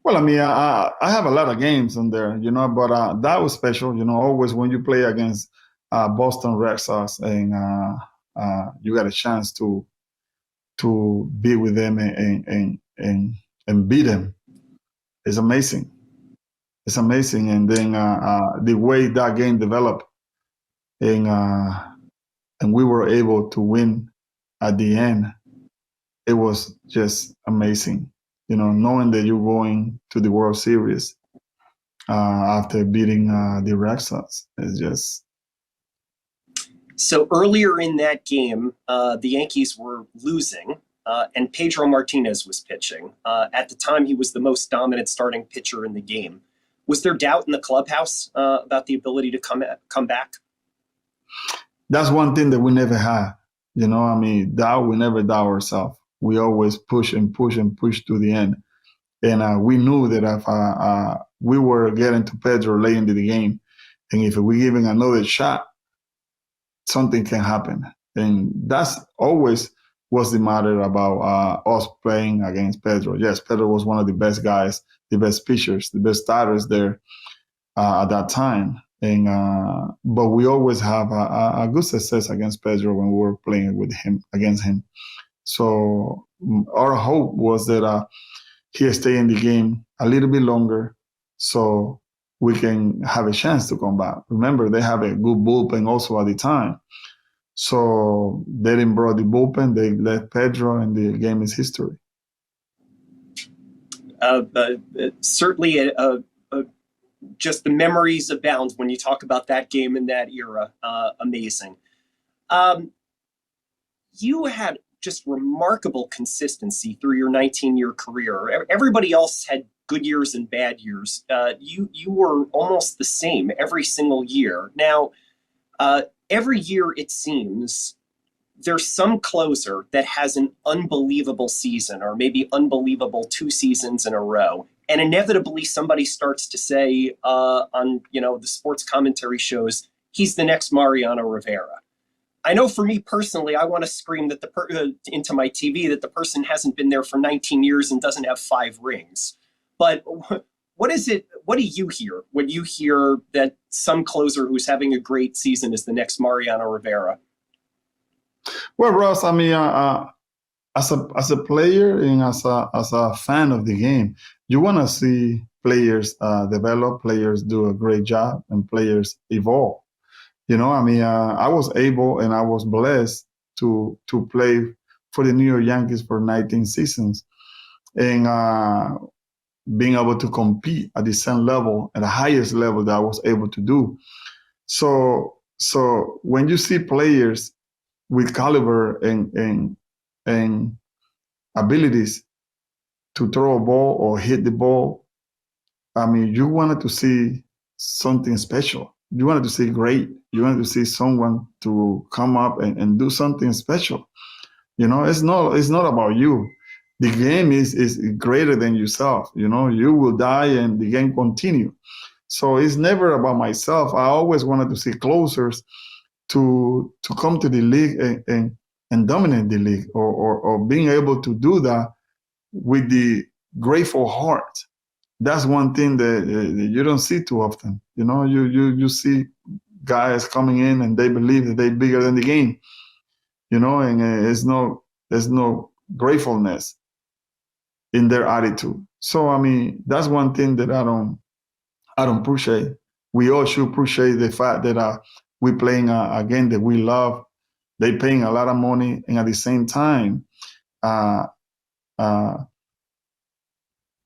Well, I mean, I have a lot of games on there, you know, but that was special, you know, always when you play against Boston Red Sox and you got a chance to be with them and beat them. It's amazing. It's amazing. And then the way that game developed and we were able to win at the end, it was just amazing. You know, knowing that you're going to the World Series after beating the Red Sox is just. So earlier in that game, the Yankees were losing, and Pedro Martinez was pitching. At the time, he was the most dominant starting pitcher in the game. Was there doubt in the clubhouse about the ability to come back? That's one thing that we never had. You know, I mean, we never doubt ourselves. We always push and push and push to the end. And we knew that if we were getting to Pedro late into the game, and if we giving another shot, something can happen. And that's always was the matter about us playing against Pedro. Yes, Pedro was one of the best guys, the best pitchers, the best starters there at that time. And but we always have a good success against Pedro when we were playing with him, against him. So our hope was that he'll stay in the game a little bit longer so we can have a chance to come back. Remember, they have a good bullpen also at the time. So they didn't bring the bullpen, they let Pedro, and the game is history. Certainly, just the memories abound when you talk about that game in that era. Amazing. You had just remarkable consistency through your 19-year career. Everybody else had good years and bad years. You were almost the same every single year. Now, every year it seems there's some closer that has an unbelievable season, or maybe unbelievable 2 seasons in a row. And inevitably somebody starts to say on the sports commentary shows, he's the next Mariano Rivera. I know for me personally, I want to scream that into my TV that the person hasn't been there for 19 years and doesn't have 5 rings. But what is it? What do you hear when you hear that some closer who's having a great season is the next Mariano Rivera? Well, Ross, I mean, as a player and as a fan of the game, you want to see players develop, players do a great job, and players evolve. You know, I mean, I was able and I was blessed to play for the New York Yankees for 19 seasons, and being able to compete at the same level, at the highest level that I was able to do. So when you see players with caliber and abilities to throw a ball or hit the ball, I mean, you wanted to see something special. You wanted to see great. You wanted to see someone to come up and do something special. You know, it's not about you. The game is greater than yourself. You know, you will die and the game continue. So it's never about myself. I always wanted to see closers to come to the league and dominate the league, or being able to do that with the grateful heart. That's one thing that you don't see too often. You know, you see guys coming in and they believe that they're bigger than the game. You know, and there's no gratefulness in their attitude. So I mean, that's one thing that I don't appreciate. We all should appreciate the fact that we're playing a game that we love. They're paying a lot of money, and at the same time,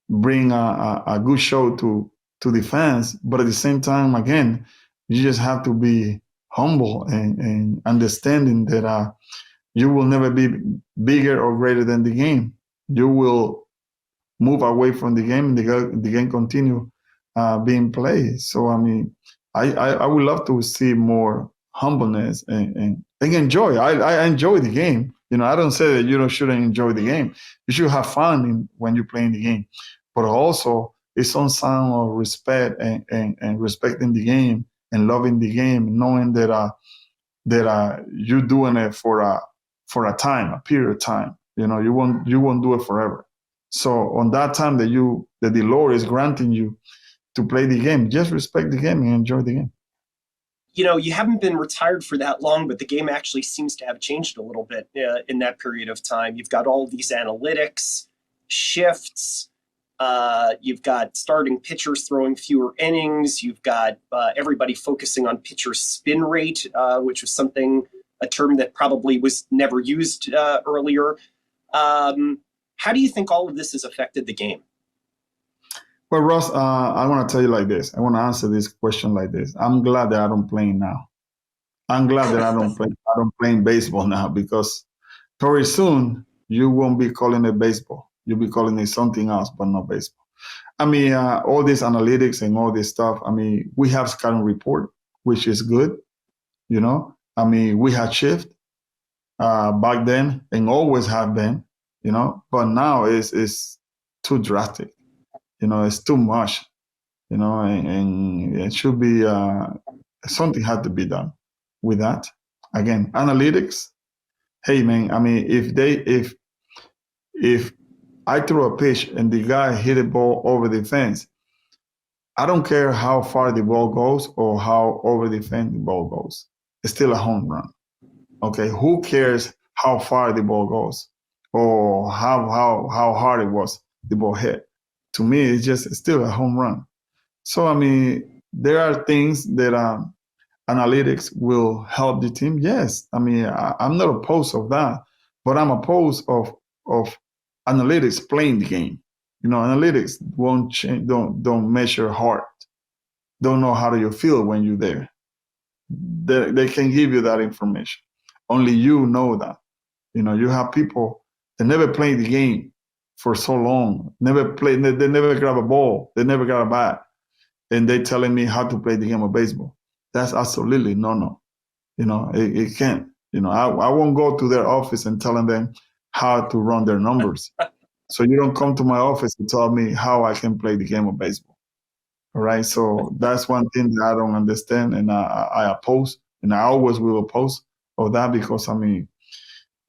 bring a good show to the fans, but at the same time, again, you just have to be humble and understanding that you will never be bigger or greater than the game. You will move away from the game, and the game continue being played. So I mean, I would love to see more humbleness and enjoy. I enjoy the game. You know, I don't say that you shouldn't enjoy the game. You should have fun when you're playing the game, but also it's some sign of respect and respecting the game and loving the game, knowing that you're doing it for a time, a period of time. You know, you won't do it forever. So on that time that the Lord is granting you to play the game, just respect the game and enjoy the game. You know, you haven't been retired for that long, but the game actually seems to have changed a little bit in that period of time. You've got all these analytics, shifts, you've got starting pitchers throwing fewer innings, you've got everybody focusing on pitcher spin rate, which was a term that probably was never used earlier. How do you think all of this has affected the game? Well, Ross, I want to tell you like this. I want to answer this question like this. I'm glad that I don't play now. I'm glad that I don't play baseball now, because very soon you won't be calling it baseball. You'll be calling it something else, but not baseball. I mean, all this analytics and all this stuff. I mean, we have scouting report, which is good. You know, I mean, we had shift back then and always have been. You know, but now it's too drastic. You know, it's too much. You know, and it should be something had to be done with that. Again, analytics. Hey man, I mean, if I throw a pitch and the guy hit a ball over the fence, I don't care how far the ball goes or how over the fence the ball goes. It's still a home run. Okay, who cares how far the ball goes or how hard it was the ball hit? To me, it's still a home run. So I mean, there are things that analytics will help the team. Yes, I mean, I'm not opposed of that, but I'm opposed of analytics playing the game. You know, analytics won't change, don't measure heart, don't know how do you feel when you're there. They can give you that information. Only you know that. You know, you have people that never played the game for so long, they never grab a ball, they never got a bat, and they telling me how to play the game of baseball. That's absolutely no. You know, it can't. You know, I won't go to their office and telling them how to run their numbers. So you don't come to my office to tell me how I can play the game of baseball. All right. So that's one thing that I don't understand, and I oppose, and I always will oppose of that, because I mean,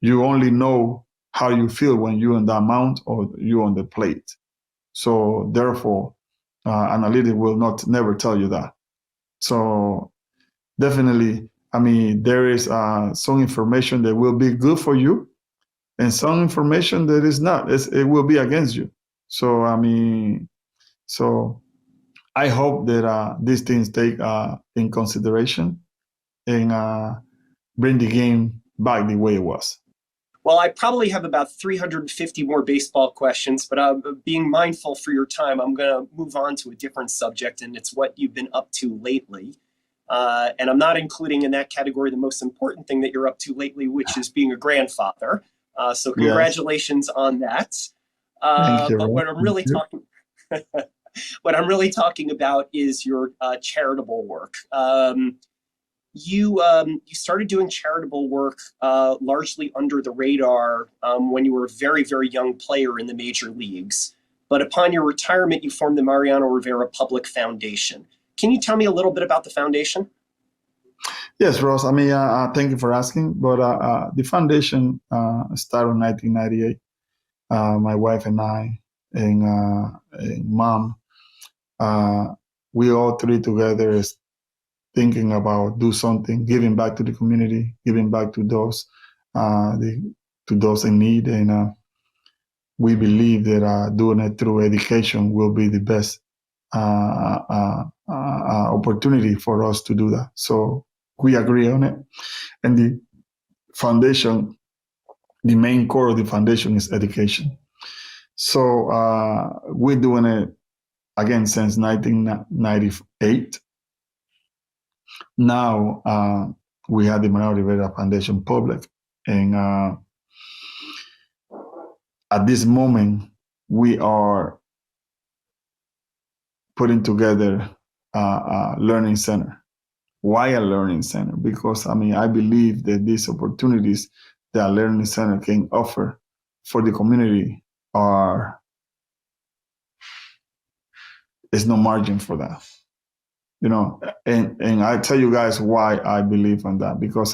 you only know how you feel when you're on that mount or you're on the plate. So therefore, analytics will never tell you that. So definitely, I mean, there is some information that will be good for you and some information that is not. It will be against you. So, I mean, I hope that these things take in consideration and bring the game back the way it was. Well, I probably have about 350 more baseball questions, but being mindful for your time, I'm going to move on to a different subject, and it's what you've been up to lately. And I'm not including in that category the most important thing that you're up to lately, which is being a grandfather. So congratulations on that. Thank you, but what I'm really talking about is your charitable work. You started doing charitable work largely under the radar when you were a very, very young player in the major leagues. But upon your retirement, you formed the Mariano Rivera Public Foundation. Can you tell me a little bit about the foundation? Yes, Ross. I mean, thank you for asking. But the foundation started in 1998. My wife and I and Mom, we all three together thinking about do something, giving back to the community, giving back to those in need, and we believe that doing it through education will be the best opportunity for us to do that. So we agree on it, and the foundation the main core of the foundation is education. So we're doing it again since 1998. Now we have the Mariano Rivera Foundation public, and at this moment we are putting together a learning center. Why a learning center? Because I believe that these opportunities that a learning center can offer for the community there's no margin for that. And I tell you guys why I believe in that, because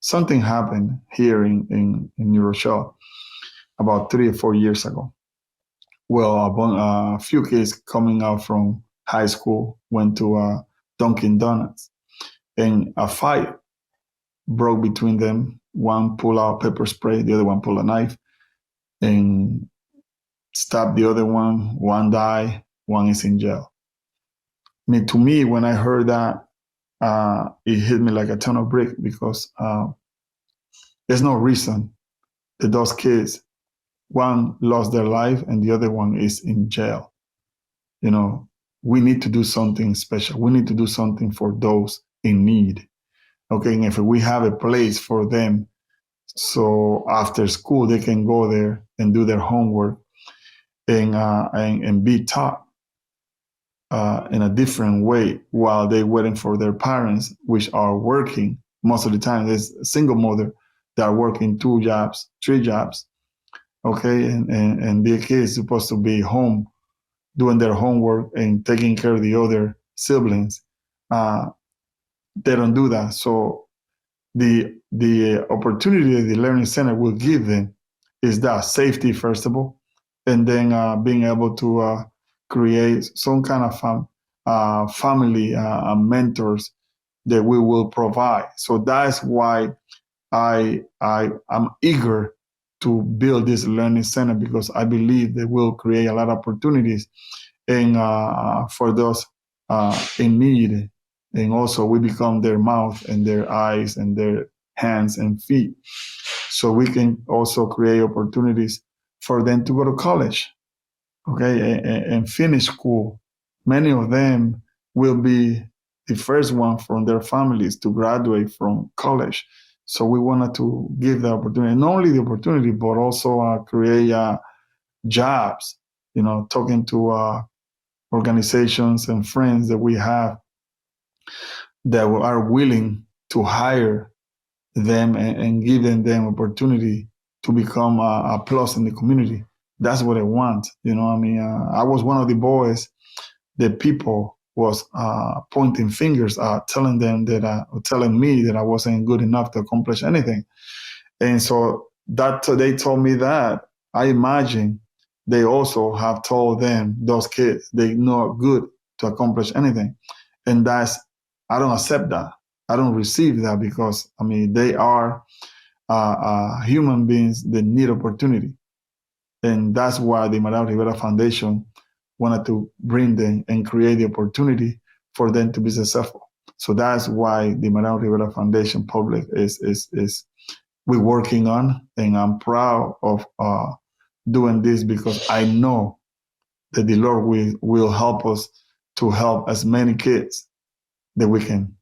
something happened here in New Rochelle about 3 or 4 years ago. Well, a few kids coming out from high school went to Dunkin' Donuts, and a fight broke between them. One pulled out pepper spray, the other one pulled a knife and stabbed the other one. One died, one is in jail. To me, when I heard that, it hit me like a ton of bricks, because there's no reason that those kids, one lost their life and the other one is in jail. We need to do something special. We need to do something for those in need. Okay, and if we have a place for them, so after school they can go there and do their homework and be taught in a different way while they're waiting for their parents, which are working most of the time. There's a single mother that are working 2 jobs, 3 jobs, okay, and their kids is supposed to be home doing their homework and taking care of the other siblings. They don't do that. So the opportunity that the Learning Center will give them is that safety, first of all, and then being able to create some kind of family mentors that we will provide. So that's why I'm eager to build this Learning Center, because I believe that will create a lot of opportunities and for those in need. And also we become their mouth and their eyes and their hands and feet. So we can also create opportunities for them to go to college, okay, and finish school. Many of them will be the first one from their families to graduate from college. So we wanted to give the opportunity, not only the opportunity, but also create jobs, talking to organizations and friends that we have that are willing to hire them and giving them opportunity to become a plus in the community. That's what I want. I was one of the boys that people was pointing fingers at, telling me that I wasn't good enough to accomplish anything. And so that they told me that, I imagine they also have told them, those kids, they're not good to accomplish anything. And I don't accept that. I don't receive that, because they are human beings that need opportunity. And that's why the Mariano Rivera Foundation wanted to bring them and create the opportunity for them to be successful. So that's why the Mariano Rivera Foundation public is we're working on, and I'm proud of doing this, because I know that the Lord will help us to help as many kids that we can.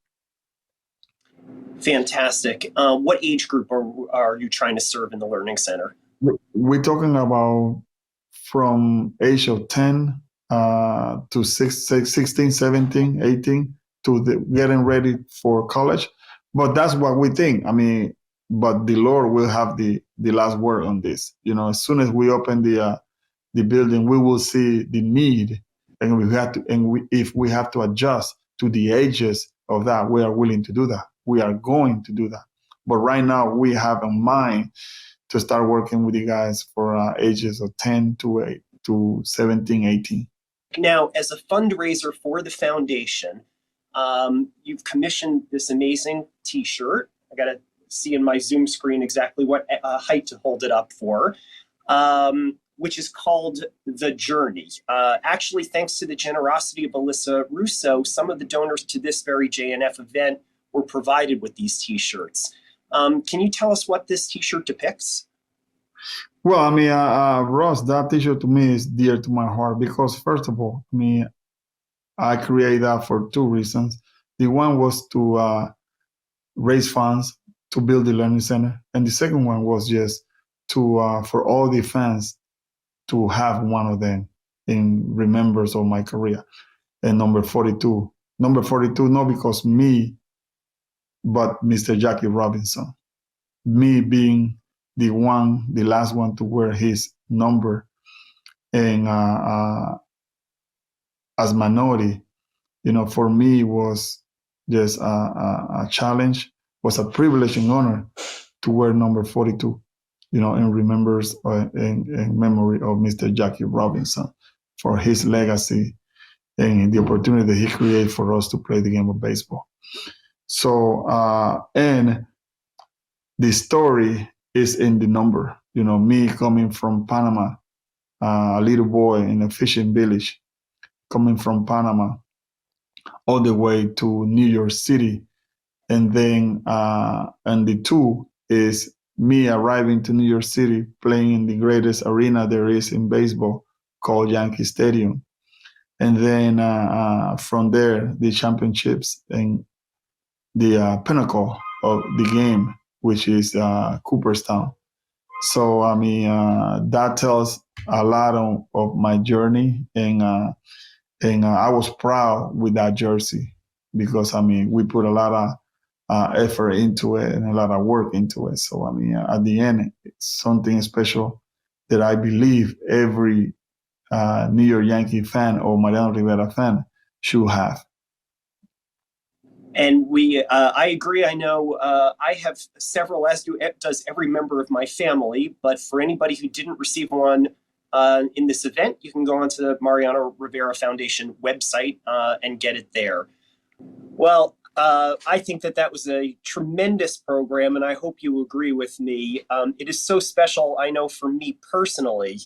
Fantastic. What age group are you trying to serve in the Learning Center? We're talking about from age of 10 to 16, 17, 18 to getting ready for college. But that's what we think. But the Lord will have the last word on this. As soon as we open the building, we will see the need, and if we have to adjust to the ages of that, we are willing to do that. We are going to do that. But right now, we have in mind to start working with you guys for ages of 10 to 17, 18. Now, as a fundraiser for the foundation, you've commissioned this amazing T-shirt. I got to see in my Zoom screen exactly what height to hold it up for, which is called The Journey. Actually, thanks to the generosity of Alyssa Russo, some of the donors to this very JNF event were provided with these T-shirts. Can you tell us what this T-shirt depicts? Well, I mean, Ross, that t-shirt to me is dear to my heart because, first of all, I mean, I created that for two reasons. The one was to raise funds to build the learning center, and the second one was just to for all the fans to have one of them in remembrance of my career. And number 42, not because me, but Mr. Jackie Robinson, me being the last one to wear his number, and as minority, for me was just a challenge, was a privilege and honor to wear number 42, in remembrance in memory of Mr. Jackie Robinson for his legacy and the opportunity that he created for us to play the game of baseball. So, and the story is in the number, me coming from Panama, a little boy in a fishing village, coming from Panama all the way to New York City. And then, and the two is me arriving to New York City, playing in the greatest arena there is in baseball called Yankee Stadium. And then from there, the championships and the pinnacle of the game, which is Cooperstown. So, I mean, that tells a lot of my journey. And I was proud with that jersey because, I mean, we put a lot of effort into it and a lot of work into it. So, I mean, at the end, it's something special that I believe every New York Yankee fan or Mariano Rivera fan should have. And I agree. I know I have several, as does every member of my family. But for anybody who didn't receive one in this event, you can go onto the Mariano Rivera Foundation website and get it there. Well, I think that was a tremendous program, and I hope you agree with me. It is so special, I know, for me personally,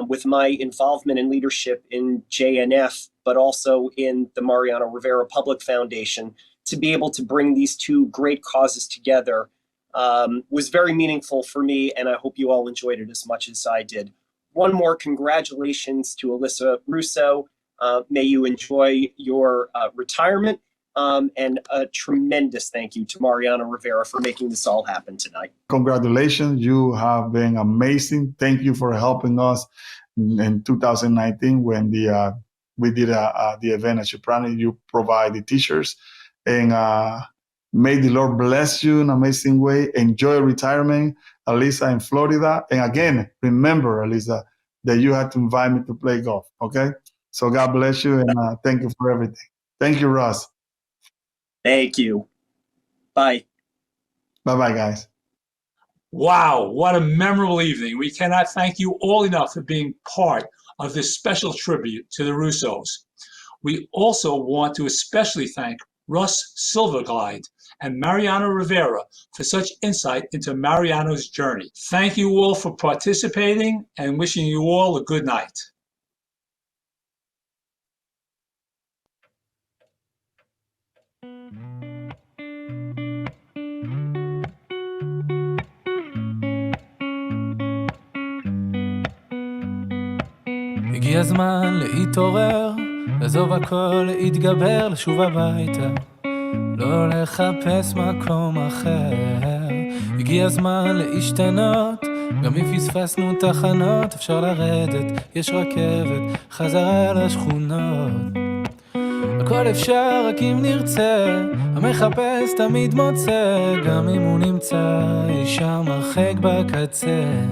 with my involvement and leadership in JNF, but also in the Mariano Rivera Public Foundation, to be able to bring these two great causes together was very meaningful for me, and I hope you all enjoyed it as much as I did. One more congratulations to Alyssa Russo. May you enjoy your retirement, and a tremendous thank you to Mariano Rivera for making this all happen tonight. Congratulations, you have been amazing. Thank you for helping us in 2019 when we did the event at Soprano. You provide the t-shirts. And may the Lord bless you in an amazing way. Enjoy retirement, Alyssa, in Florida. And again, remember, Alyssa, that you had to invite me to play golf, okay? So God bless you, and thank you for everything. Thank you, Ross. Thank you. Bye. Bye-bye, guys. Wow, what a memorable evening. We cannot thank you all enough for being part of this special tribute to the Russos. We also want to especially thank Russ Silverglide and Mariano Rivera for such insight into Mariano's journey. Thank you all for participating and wishing you all a good night. הגיע הזמן להתעורר, לעזוב הכל, להתגבר, לשוב הביתה, לא לחפש מקום אחר. הגיע הזמן להשתנות, גם אם פספסנו תחנות, אפשר לרדת, יש רכבת, חזרה לשכונות. הכל אפשר רק אם נרצה, המחפש תמיד מוצא, גם אם הוא נמצא אי שם הרחק בקצה.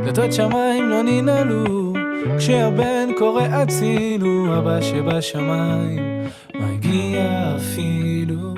דלתות שמיים לא ננעלו, כשהבן קורא הצילו, אבא שבשמיים מגיע אפילו